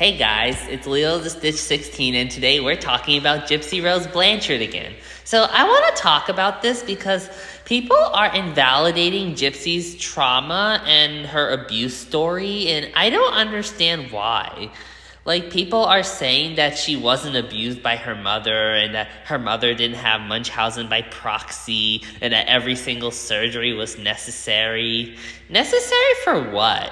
Hey guys, it's Leo the Stitch 16, and today we're talking about Gypsy Rose Blanchard again. So I want to talk about this because people are invalidating Gypsy's trauma and her abuse story, and I don't understand why. Like, people are saying that she wasn't abused by her mother, and that her mother didn't have Munchausen by proxy, and that every single surgery was necessary. Necessary for what?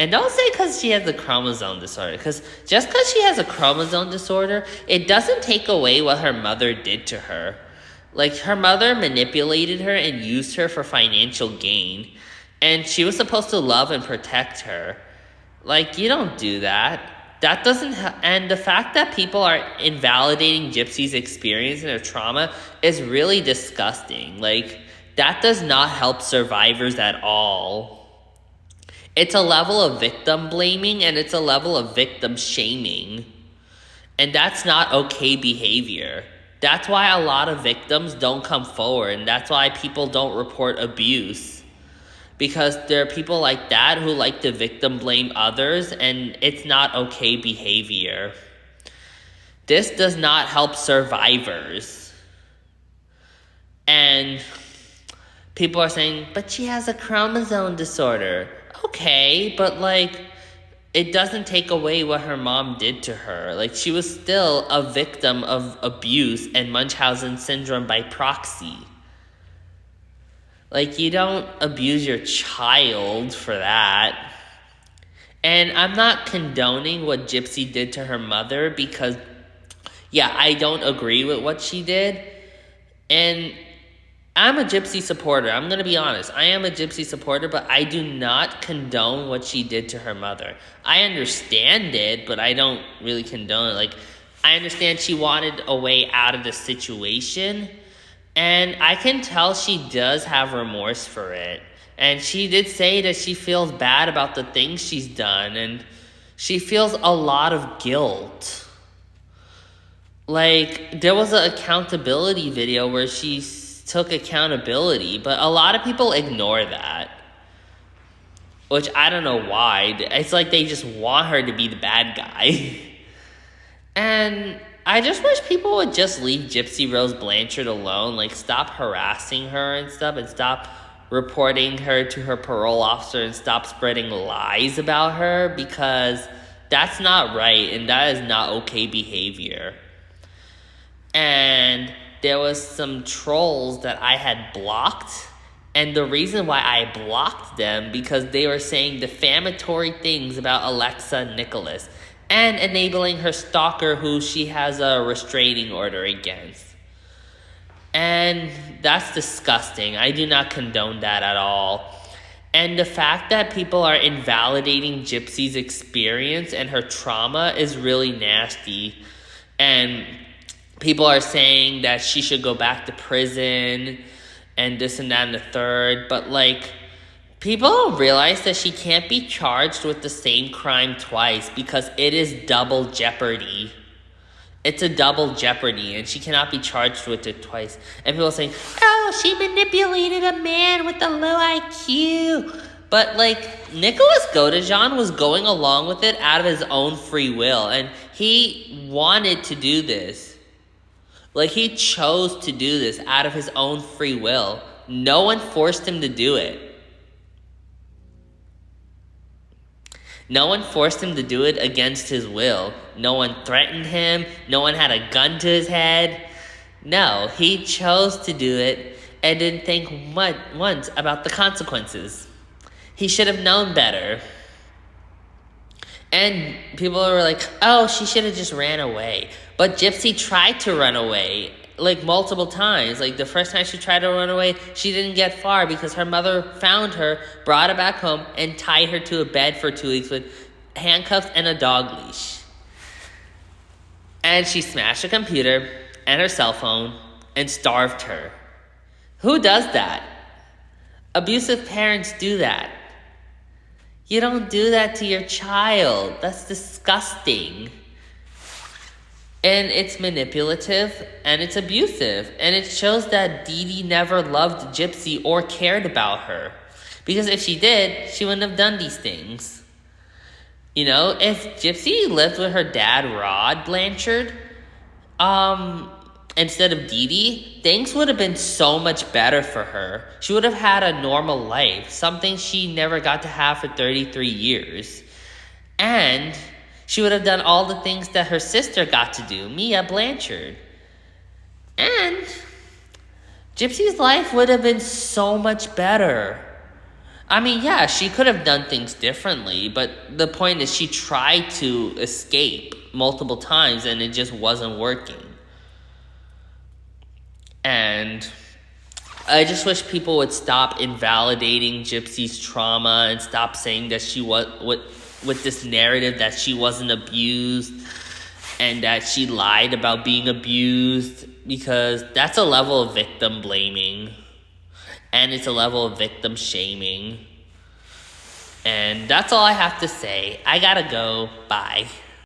And don't say because she has a chromosome disorder, because just because she has a chromosome disorder, it doesn't take away what her mother did to her. Like, her mother manipulated her and used her for financial gain, and she was supposed to love and protect her. Like, you don't do that. That doesn't and the fact that people are invalidating Gypsy's experience and her trauma is really disgusting. Like, that does not help survivors at all. It's a level of victim blaming, and it's a level of victim shaming. And that's not okay behavior. That's why a lot of victims don't come forward, and that's why people don't report abuse. Because there are people like that who like to victim blame others, and it's not okay behavior. This does not help survivors. And people are saying, but she has a chromosome disorder. Okay, but like, it doesn't take away what her mom did to her. Like, she was still a victim of abuse and Munchausen syndrome by proxy. Like, you don't abuse your child for that. And I'm not condoning what Gypsy did to her mother because, yeah, I don't agree with what she did. And I'm a Gypsy supporter. I'm going to be honest. I am a Gypsy supporter, but I do not condone what she did to her mother. I understand it, but I don't really condone it. Like, I understand she wanted a way out of the situation, and I can tell she does have remorse for it. And she did say that she feels bad about the things she's done, and she feels a lot of guilt. Like, there was an accountability video where she took accountability, but a lot of people ignore that, which I don't know why. It's like they just want her to be the bad guy. And I just wish people would just leave Gypsy Rose Blanchard alone, like stop harassing her and stuff, and stop reporting her to her parole officer, and stop spreading lies about her, because that's not right, and that is not okay behavior. And there was some trolls that I had blocked, and the reason why I blocked them because they were saying defamatory things about Alexa Nicholas and enabling her stalker who she has a restraining order against. And that's disgusting. I do not condone that at all. And the fact that people are invalidating Gypsy's experience and her trauma is really nasty. And people are saying that she should go back to prison and this and that and the third. But, like, people don't realize that she can't be charged with the same crime twice because it is double jeopardy. It's a double jeopardy, and she cannot be charged with it twice. And people are saying, oh, she manipulated a man with a low IQ. But, like, Nicholas Godejohn was going along with it out of his own free will, and he wanted to do this. Like, he chose to do this out of his own free will. No one forced him to do it. No one forced him to do it against his will. No one threatened him. No one had a gun to his head. No, he chose to do it and didn't think once about the consequences. He should have known better. And people were like, oh, she should have just ran away. But Gypsy tried to run away, like, multiple times. Like, the first time she tried to run away, she didn't get far because her mother found her, brought her back home, and tied her to a bed for 2 weeks with handcuffs and a dog leash. And she smashed her computer and her cell phone and starved her. Who does that? Abusive parents do that. You don't do that to your child. That's disgusting. And it's manipulative, and it's abusive. And it shows that Dee Dee never loved Gypsy or cared about her. Because if she did, she wouldn't have done these things. If Gypsy lived with her dad, Rod Blanchard, instead of Dee Dee, things would have been so much better for her. She would have had a normal life, something she never got to have for 33 years. And she would have done all the things that her sister got to do, Mia Blanchard. And Gypsy's life would have been so much better. I mean, yeah, she could have done things differently, but the point is she tried to escape multiple times and it just wasn't working. And I just wish people would stop invalidating Gypsy's trauma and stop saying that she was with this narrative that she wasn't abused and that she lied about being abused, because that's a level of victim blaming and it's a level of victim shaming. And that's all I have to say. I gotta go. Bye.